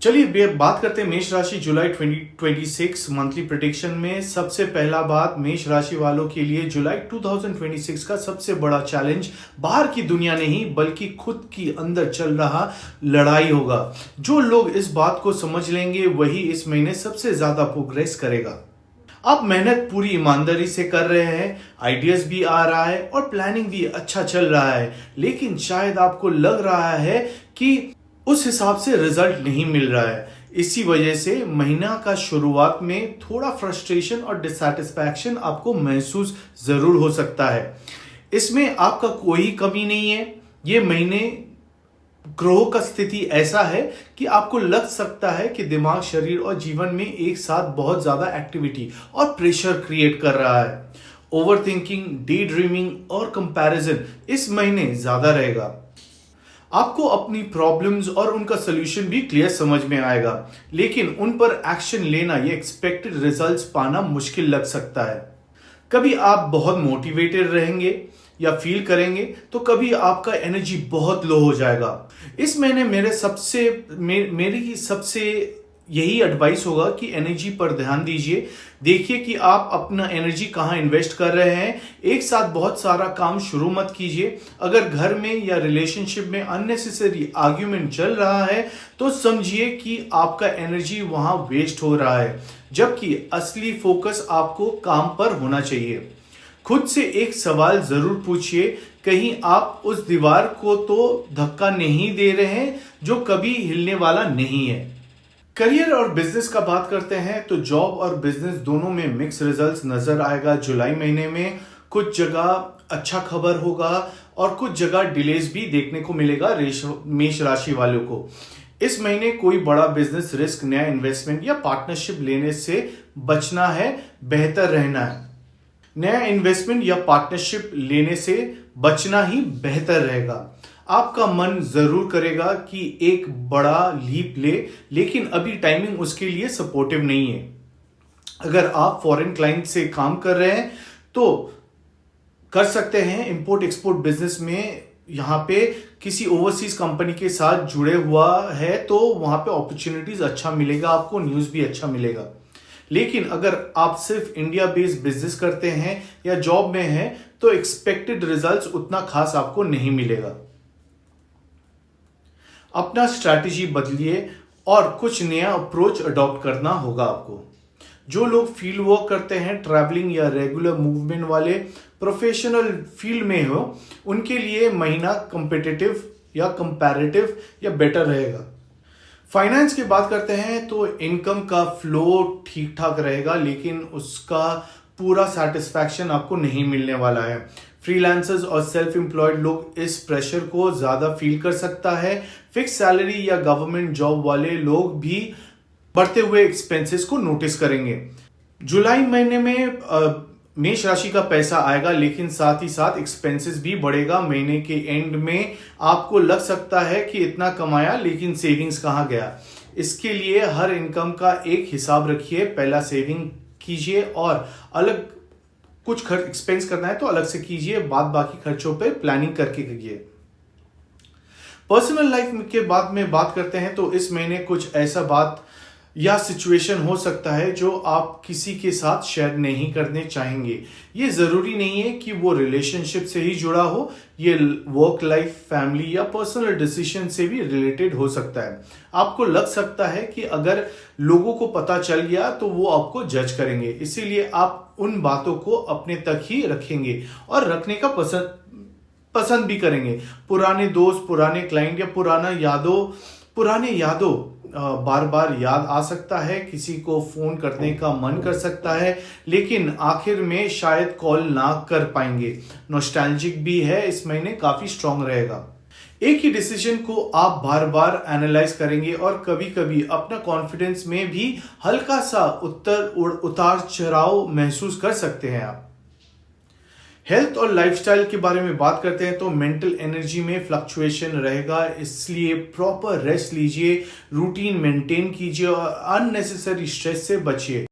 चलिए बात करते हैं मेष राशि जुलाई 2026 मंथली प्रेडिक्शन में। सबसे पहला बात, मेष राशि वालों के लिए जुलाई 2026 का सबसे बड़ा चैलेंज बाहर की दुनिया नहीं बल्कि खुद की अंदर चल रहा लड़ाई होगा। जो लोग इस बात को समझ लेंगे वही इस महीने सबसे ज्यादा प्रोग्रेस करेगा। आप मेहनत पूरी ईमानदारी से कर रहे हैं, आइडियाज भी आ रहा है और प्लानिंग भी अच्छा चल रहा है, लेकिन शायद आपको लग रहा है कि उस हिसाब से रिजल्ट नहीं मिल रहा है। इसी वजह से महीना का शुरुआत में थोड़ा फ्रस्ट्रेशन और डिससैटिस्फैक्शन आपको महसूस जरूर हो सकता है। इसमें आपका कोई कमी नहीं है। ये महीने ग्रहों का स्थिति ऐसा है कि आपको लग सकता है कि दिमाग, शरीर और जीवन में एक साथ बहुत ज्यादा एक्टिविटी और प्रेशर क्रिएट कर रहा है। ओवर थिंकिंग, डे ड्रीमिंग और कंपैरिजन इस महीने ज्यादा रहेगा। आपको अपनी प्रॉब्लम्स और उनका सॉल्यूशन भी क्लियर समझ में आएगा, लेकिन उन पर एक्शन लेना या एक्सपेक्टेड रिजल्ट्स पाना मुश्किल लग सकता है। कभी आप बहुत मोटिवेटेड रहेंगे या फील करेंगे तो कभी आपका एनर्जी बहुत लो हो जाएगा। इस महीने मेरी सबसे यही एडवाइस होगा कि एनर्जी पर ध्यान दीजिए। देखिए कि आप अपना एनर्जी कहाँ इन्वेस्ट कर रहे हैं। एक साथ बहुत सारा काम शुरू मत कीजिए। अगर घर में या रिलेशनशिप में अननेसेसरी आर्ग्यूमेंट चल रहा है तो समझिए कि आपका एनर्जी वहां वेस्ट हो रहा है, जबकि असली फोकस आपको काम पर होना चाहिए। खुद से एक सवाल जरूर पूछिए, कहीं आप उस दीवार को तो धक्का नहीं दे रहे हैं जो कभी हिलने वाला नहीं है। करियर और बिजनेस का बात करते हैं तो जॉब और बिजनेस दोनों में मिक्स रिजल्ट्स नजर आएगा। जुलाई महीने में कुछ जगह अच्छा खबर होगा और कुछ जगह डिलेज भी देखने को मिलेगा मेष राशि वालों को। इस महीने कोई बड़ा बिजनेस रिस्क, नया इन्वेस्टमेंट या पार्टनरशिप लेने से बचना है, बेहतर रहना है। नया इन्वेस्टमेंट या पार्टनरशिप लेने से बचना ही बेहतर रहेगा। आपका मन जरूर करेगा कि एक बड़ा लीप ले, लेकिन अभी टाइमिंग उसके लिए सपोर्टिव नहीं है। अगर आप फॉरेन क्लाइंट से काम कर रहे हैं तो कर सकते हैं। इंपोर्ट एक्सपोर्ट बिजनेस में यहां पे किसी ओवरसीज कंपनी के साथ जुड़े हुआ है तो वहां पे अपॉर्चुनिटीज अच्छा मिलेगा, आपको न्यूज भी अच्छा मिलेगा। लेकिन अगर आप सिर्फ इंडिया बेस्ड बिजनेस करते हैं या जॉब में हैं तो एक्सपेक्टेड रिजल्ट्स उतना खास आपको नहीं मिलेगा। अपना स्ट्रैटेजी बदलिए और कुछ नया अप्रोच अडॉप्ट करना होगा आपको। जो लोग फील्ड वर्क करते हैं, ट्रैवलिंग या रेगुलर मूवमेंट वाले प्रोफेशनल फील्ड में हो, उनके लिए महीना कॉम्पिटिटिव या कंपैरेटिव या बेटर रहेगा। फाइनेंस की बात करते हैं तो इनकम का फ्लो ठीक ठाक रहेगा, लेकिन उसका पूरा सेटिस्फैक्शन आपको नहीं मिलने वाला है। फ्रीलांसर्स और सेल्फ एम्प्लॉयड लोग इस प्रेशर को ज्यादा फील कर सकता है। फिक्स सैलरी या गवर्नमेंट जॉब वाले लोग भी बढ़ते हुए एक्सपेंसेस को नोटिस करेंगे। जुलाई महीने में मेष राशि का पैसा आएगा, लेकिन साथ ही साथ एक्सपेंसेस भी बढ़ेगा। महीने के एंड में आपको लग सकता है कि इतना कमाया लेकिन सेविंग्स कहाँ गया। इसके लिए हर इनकम का एक हिसाब रखिए। पहला सेविंग कीजिए और अलग कुछ खर्च एक्सपेंस करना है तो अलग से कीजिए, बाद बाकी खर्चों पे प्लानिंग करके कीजिए। पर्सनल लाइफ के बाद में बात करते हैं तो इस महीने कुछ ऐसा बात या सिचुएशन हो सकता है जो आप किसी के साथ शेयर नहीं करने चाहेंगे। ये जरूरी नहीं है कि वो रिलेशनशिप से ही जुड़ा हो, ये वर्क लाइफ, फैमिली या पर्सनल डिसीजन से भी रिलेटेड हो सकता है। आपको लग सकता है कि अगर लोगों को पता चल गया तो वो आपको जज करेंगे, इसीलिए आप उन बातों को अपने तक ही रखेंगे और रखने का पसंद भी करेंगे। पुराने दोस्त, पुराने क्लाइंट या पुराने यादों बार बार याद आ सकता है। किसी को फोन करने का मन कर सकता है, लेकिन आखिर में शायद कॉल ना कर पाएंगे। नॉस्टैल्जिक भी है, इस महीने काफी स्ट्रांग रहेगा। एक ही डिसीजन को आप बार बार एनालाइज करेंगे और कभी कभी अपना कॉन्फिडेंस में भी हल्का सा उतार चढ़ाव महसूस कर सकते हैं आप। हेल्थ और लाइफस्टाइल के बारे में बात करते हैं तो मेंटल एनर्जी में फ्लक्चुएशन रहेगा, इसलिए प्रॉपर रेस्ट लीजिए, रूटीन मेंटेन कीजिए और अननेसेसरी स्ट्रेस से बचिए।